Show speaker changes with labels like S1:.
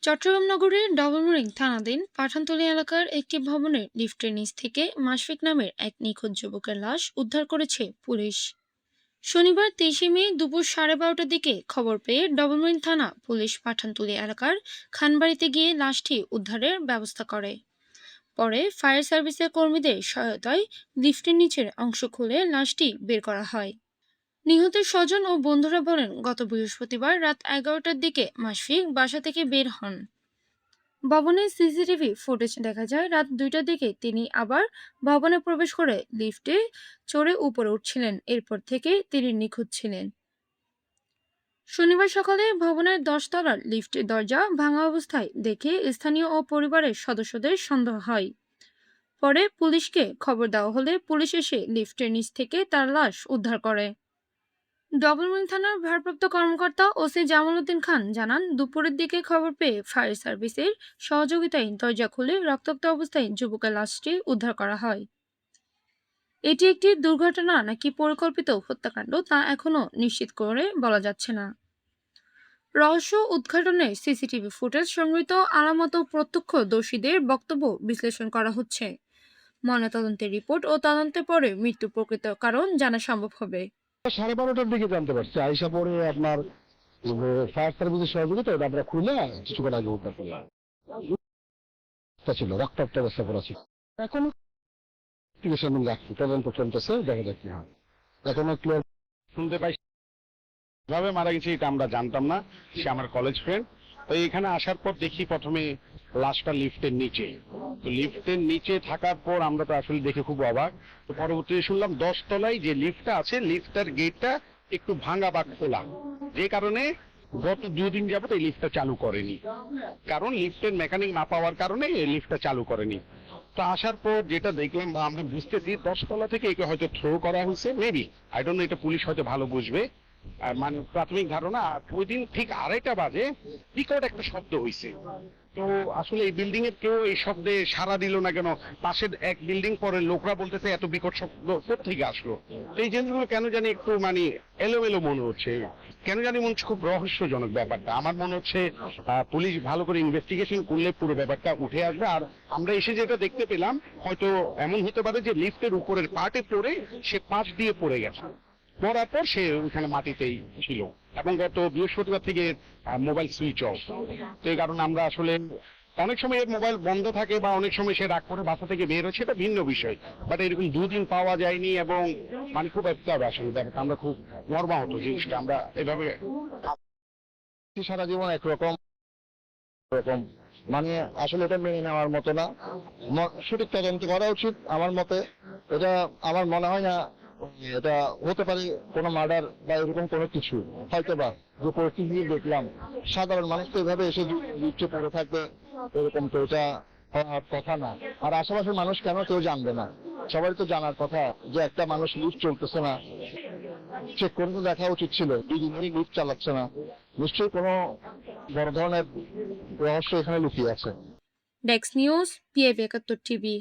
S1: চট্টগ্রাম নগরের ডবলমুরিং থানাধীন পাঠানতলী এলাকার একটি ভবনের লিফটের নিচ থেকে মাশফিক নামের এক নিখোঁজ যুবকের লাশ উদ্ধার করেছে পুলিশ। শনিবার 23 মে দুপুর 12:30টার দিকে খবর পেয়ে ডবলমুরিং থানা পুলিশ পাঠানতলী এলাকার খানবাড়িতে গিয়ে লাশটি উদ্ধারের ব্যবস্থা করে। পরে ফায়ার সার্ভিসের কর্মীদের সহায়তায় লিফটের নিচের অংশ খুলে লাশটি বের করা হয়। নিহতের স্বজন ও বন্ধুরা বলেন, গত বৃহস্পতিবার রাত 11টার দিকে মাশফিক বাসা থেকে বের হন। ভবনের সিসিটিভি ফুটেজ দেখা যায়, রাত 2টার দিকে তিনি আবার ভবনে প্রবেশ করে লিফটে চড়ে উপরে উঠছিলেন। এরপর থেকে তিনি নিখোঁজ ছিলেন। শনিবার সকালে ভবনের 10 তলার লিফটের দরজা ভাঙা অবস্থায় দেখে স্থানীয় ও পরিবারের সদস্যদের সন্দেহ হয়। পরে পুলিশকে খবর দেওয়া হলে পুলিশ এসে লিফটের নিচ থেকে তার লাশ উদ্ধার করে। ডবলমুরিং থানার ভারপ্রাপ্ত কর্মকর্তা ওসি জামাল উদ্দিন খান জানান, দুপুরের দিকে খবর পেয়ে ফায়ার সার্ভিসের সহযোগিতায় দরজা খুলে রক্তাক্ত অবস্থায় যুবকের লাশটি উদ্ধার করা হয়। এটি একটি দুর্ঘটনা নাকি পরিকল্পিত হত্যাকাণ্ড তা এখনো নিশ্চিত করে বলা যাচ্ছে না। রহস্য উদ্ঘাটনে সিসিটিভি ফুটেজ সংগৃহীত আলামত ও প্রত্যক্ষদর্শীদের বক্তব্য বিশ্লেষণ করা হচ্ছে। ময়নাতদন্তের রিপোর্ট ও তদন্তের পরে মৃত্যুর প্রকৃত কারণ জানা সম্ভব হবে।
S2: 12:30টার দিকে জানতে পারছি, আইসা পরে আপনার ফায়ার সার্ভিসের সহযোগিতা আমরা খুলে কিছুক্ষণ আগে উদ্ধার করলাম। ছিল রক্তাক্ত অবস্থা করা ছিল। এখন রাখছি, তদন্ত চলতেছে, দেখা যাক কি হয়। এখনো ক্লিয়ার
S3: শুনতে পাই কিভাবে মারা গেছে এটা আমরা জানতাম না। সে আমার কলেজ ফ্রেন্ড। তো এখানে আসার পর দেখি প্রথমে লাশটা লিফটের নিচে। তো লিফটের নিচে থাকার পর আমরা তো আসলে দেখে খুব অবাক। তো পরবর্তীতে শুনলাম 10 তলায় যে লিফটটা আছে লিফটার গেটটা একটু ভাঙা বা খোলা, যে কারণে গত 2 দিন যাবত এই লিফটটা চালু করেনি। কারণ লিফটের মেকানিক না পাওয়ার কারণে এই লিফটটা চালু করেনি। তো আসার পর যেটা দেখলাম বা আমরা বুঝতেছি 10 তলা থেকে একে হয়তো থ্রো করা হয়েছে, মেবি আই ডোন্ট নো, এটা পুলিশ হয়তো ভালো বুঝবে। মানে প্রাথমিক ধারণা ওই দিন ঠিক 2:30 বাজে বিকট একটা শব্দ হয়েছে। তো আসলে এই বিল্ডিং এর কেউ এই শব্দে সাড়া দিল না কেন? পাশের এক বিল্ডিং পরে লোকরা বলতেছে এত বিকট শব্দ কোত্থেকে আসলো। এই জিনিসগুলো কেন জানি একটু মানে এলোমেলো মনে হচ্ছে, কেন জানি মনে হচ্ছে খুব রহস্যজনক ব্যাপারটা। আমার মনে হচ্ছে পুলিশ ভালো করে ইনভেস্টিগেশন করলে পুরো ব্যাপারটা উঠে আসবে। আর আমরা এসে যেটা দেখতে পেলাম, হয়তো এমন হতে পারে যে লিফটের উপরের পার্টে পড়ে সে পাশ দিয়ে পড়ে গেছে, পড়ার পর সে ওখানে মাটিতেই ছিল এবং গত বৃহস্পতিবার থেকে মোবাইল সুইচ অফ। তো এই কারণে আমরা আসলে অনেক সময় এর মোবাইল বন্ধ থাকে বা অনেক সময় সে রাগ করে বাসা থেকে বের হচ্ছে, এটা ভিন্ন বিষয়। বাট এরকম 2 দিন পাওয়া যায়নি এবং মানে খুব একটা আসলে ব্যাপারটা আমরা খুব মর্মাহত জিনিসটা আমরা এভাবে
S2: সারা জীবন একরকম রকম, মানে আসলে এটা মেনে নেওয়ার মতো না। সঠিক তদন্ত করা উচিত আমার মতে। এটা আমার মনে হয় না এটা হতে পারে কোনো মার্ডার বা এরকম কোনো কিছু। হয়তো বা যে পরিস্থিতি দেখলাম, সাধারণ মানুষ তো এভাবে এসে লিফটে পড়ে থাকবে এরকম তো এটা হওয়ার কথা না। আর আশেপাশের মানুষ কেন কেউ জানবে না? সবারই তো জানার কথা যে একটা মানুষ লিফট চলতেছে না, চেক করে তো দেখা উচিত ছিল। 2 দিন ধরে লিফট চালাচ্ছে না, নিশ্চয়ই কোনো বড় ধরনের রহস্য এখানে লুকিয়ে আছে।
S1: Desk news, PF71 TV.